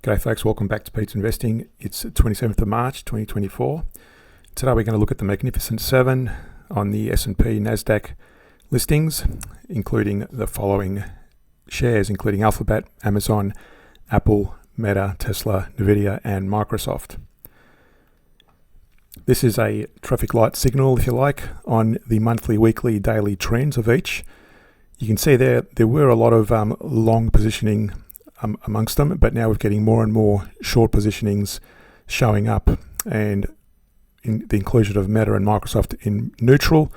G'day folks, welcome back to Pete's Investing. It's 27th of March 2024. Today we're going to look at the Magnificent Seven on the S&P Nasdaq listings, including the following shares, including Alphabet, Amazon, Apple, Meta, Tesla, Nvidia and Microsoft. This is a traffic light signal, if you like, on the monthly, weekly, daily trends of each. You can see there were a lot of long positioning amongst them, but now we're getting more and more short positionings showing up, and in the inclusion of Meta and Microsoft in neutral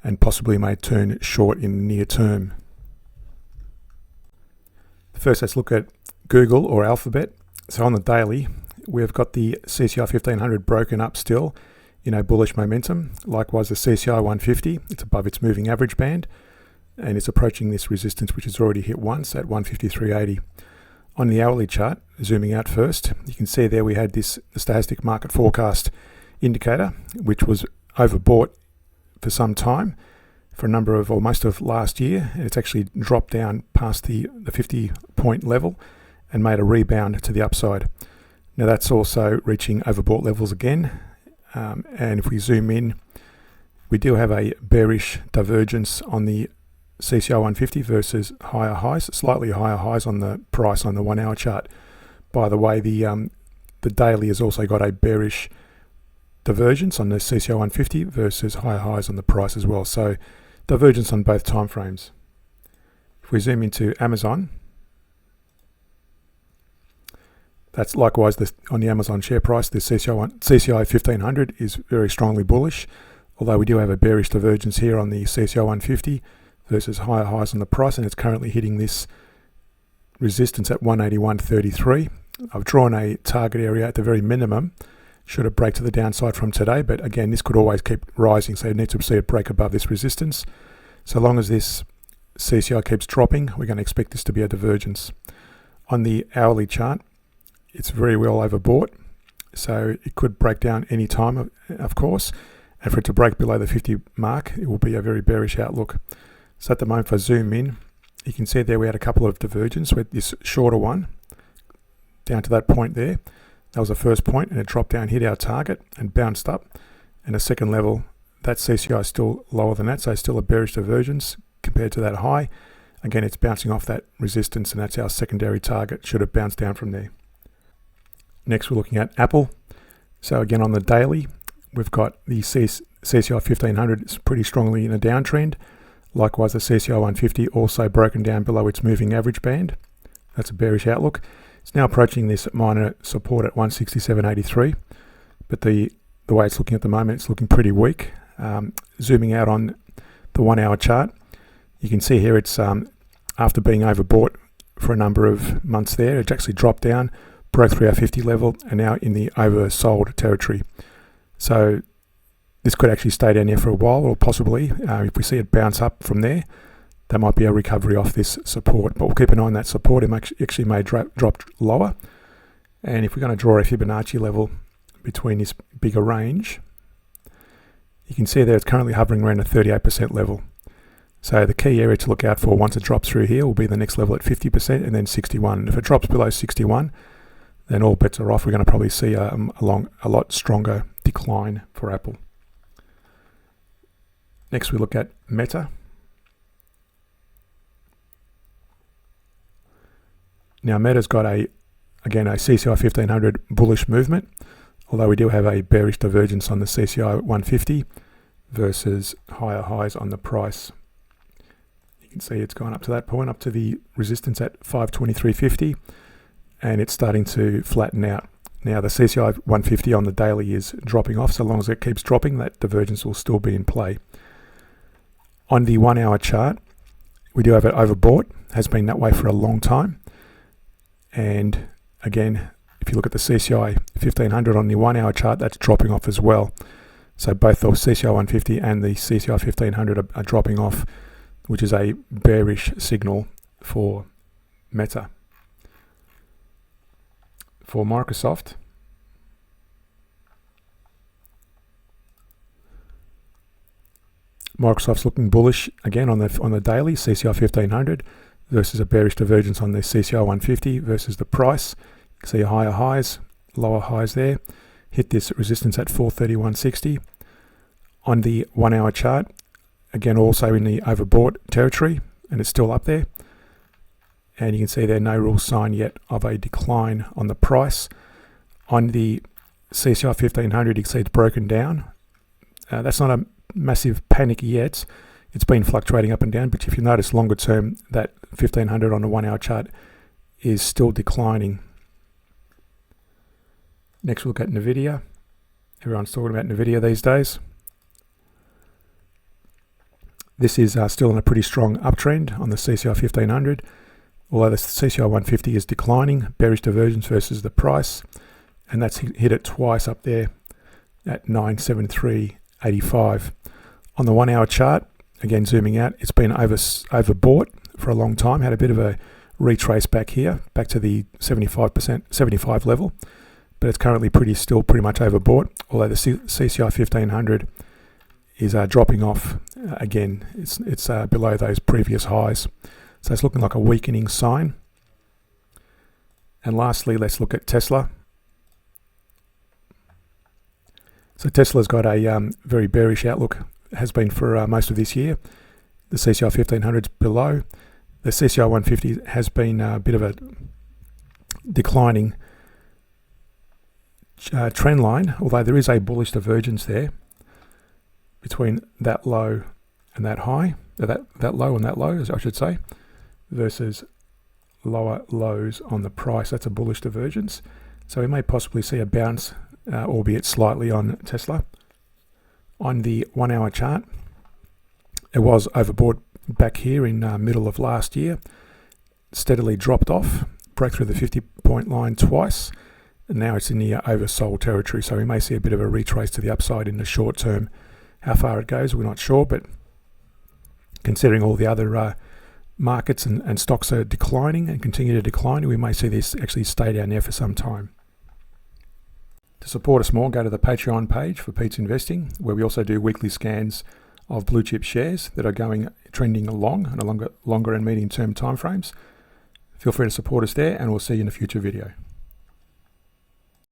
and possibly may turn short in the near term. First, let's look at Google or Alphabet. So on the daily, we've got the CCI 1500 broken up still in a bullish momentum. Likewise, the CCI 150, it's above its moving average band, and it's approaching this resistance, which has already hit once at 153.80. On the hourly chart, zooming out first, you can see there we had the Stochastic market forecast indicator, which was overbought for some time, for a number of, or most of last year, and it's actually dropped down past the 50-point level and made a rebound to the upside. Now that's also reaching overbought levels again, and if we zoom in, we do have a bearish divergence on the CCI 150 versus higher highs, slightly higher highs on the price on the 1 hour chart. By the way, the daily has also got a bearish divergence on the CCI 150 versus higher highs on the price as well. So divergence on both time frames. If we zoom into Amazon, that's likewise on the Amazon share price. The CCI 1500 is very strongly bullish, although we do have a bearish divergence here on the CCI 150 versus higher highs on the price, and it's currently hitting this resistance at 181.33. I've drawn a target area at the very minimum should it break to the downside from today, but again, this could always keep rising, so you need to see it break above this resistance. So long as this CCI keeps dropping, we're going to expect this to be a divergence. On the hourly chart, it's very well overbought, so it could break down any time, of course, and for it to break below the 50 mark, it will be a very bearish outlook. So at the moment, if I zoom in, you can see there we had a couple of divergences with this shorter one down to that point there. That was the first point, and it dropped down, hit our target and bounced up. And a second level, that CCI is still lower than that, so it's still a bearish divergence compared to that high. Again, it's bouncing off that resistance, and that's our secondary target should it bounce down from there. Next, we're looking at Apple. So again, on the daily, we've got the CCI 1500 is pretty strongly in a downtrend. Likewise, the CCI 150 also broken down below its moving average band. That's a bearish outlook. It's now approaching this minor support at 167.83, but the way it's looking at the moment, it's looking pretty weak. Zooming out on the 1 hour chart, you can see here it's after being overbought for a number of months there, it's actually dropped down, broke through our 50 level, and now in the oversold territory. So this could actually stay down here for a while, or possibly, if we see it bounce up from there, there might be a recovery off this support. But we'll keep an eye on that support. It actually may drop lower. And if we're going to draw a Fibonacci level between this bigger range, you can see there it's currently hovering around a 38% level. So the key area to look out for once it drops through here will be the next level at 50% and then 61. If it drops below 61, then all bets are off. We're going to probably see a lot stronger decline for Apple. Next, we look at Meta. Now, Meta's got again a CCI 1500 bullish movement, although we do have a bearish divergence on the CCI 150 versus higher highs on the price. You can see it's gone up to that point, up to the resistance at 523.50, and it's starting to flatten out. Now, the CCI 150 on the daily is dropping off. So long as it keeps dropping, that divergence will still be in play. On the 1 hour chart, we do have it overbought, has been that way for a long time. And again, if you look at the CCI 1500 on the 1 hour chart, that's dropping off as well. So both the CCI 150 and the CCI 1500 are dropping off, which is a bearish signal for Meta. For Microsoft, Microsoft's looking bullish again on the daily CCI 1500 versus a bearish divergence on the CCI 150 versus the price. See higher highs, lower highs there. Hit this resistance at 431.60. On the 1 hour chart, again also in the overbought territory, and it's still up there. And you can see there no real sign yet of a decline on the price. On the CCI 1500, you can see it's broken down. That's not a massive panic yet. It's been fluctuating up and down, but if you notice longer term, that 1500 on the 1 hour chart is still declining. Next we'll look at NVIDIA. Everyone's talking about NVIDIA these days. This is still in a pretty strong uptrend on the CCI 1500, although the CCI 150 is declining, bearish divergence versus the price, and that's hit it twice up there at 973.85. On the 1 hour chart, again zooming out, it's been overbought for a long time, had a bit of a retrace back here, back to the 75 level, but it's currently still pretty much overbought, although the CCI 1500 is dropping off again. It's below those previous highs. So it's looking like a weakening sign. And lastly, let's look at Tesla. So Tesla's got a very bearish outlook, has been for most of this year. The CCI 1500 is below. The CCI 150 has been a bit of a declining trend line, although there is a bullish divergence there between that low and that high, that low and that low, I should say, versus lower lows on the price. That's a bullish divergence. So we may possibly see a bounce, albeit slightly, on Tesla. On the 1 hour chart, it was overbought back here in middle of last year, steadily dropped off, broke through the 50-point line twice, and now it's in the oversold territory. So we may see a bit of a retrace to the upside in the short term. How far it goes, we're not sure, but considering all the other markets and stocks are declining and continue to decline, we may see this actually stay down there for some time. To support us more, go to the Patreon page for Pete's Investing, where we also do weekly scans of blue chip shares that are trending along on a longer and medium term timeframes. Feel free to support us there, and we'll see you in a future video.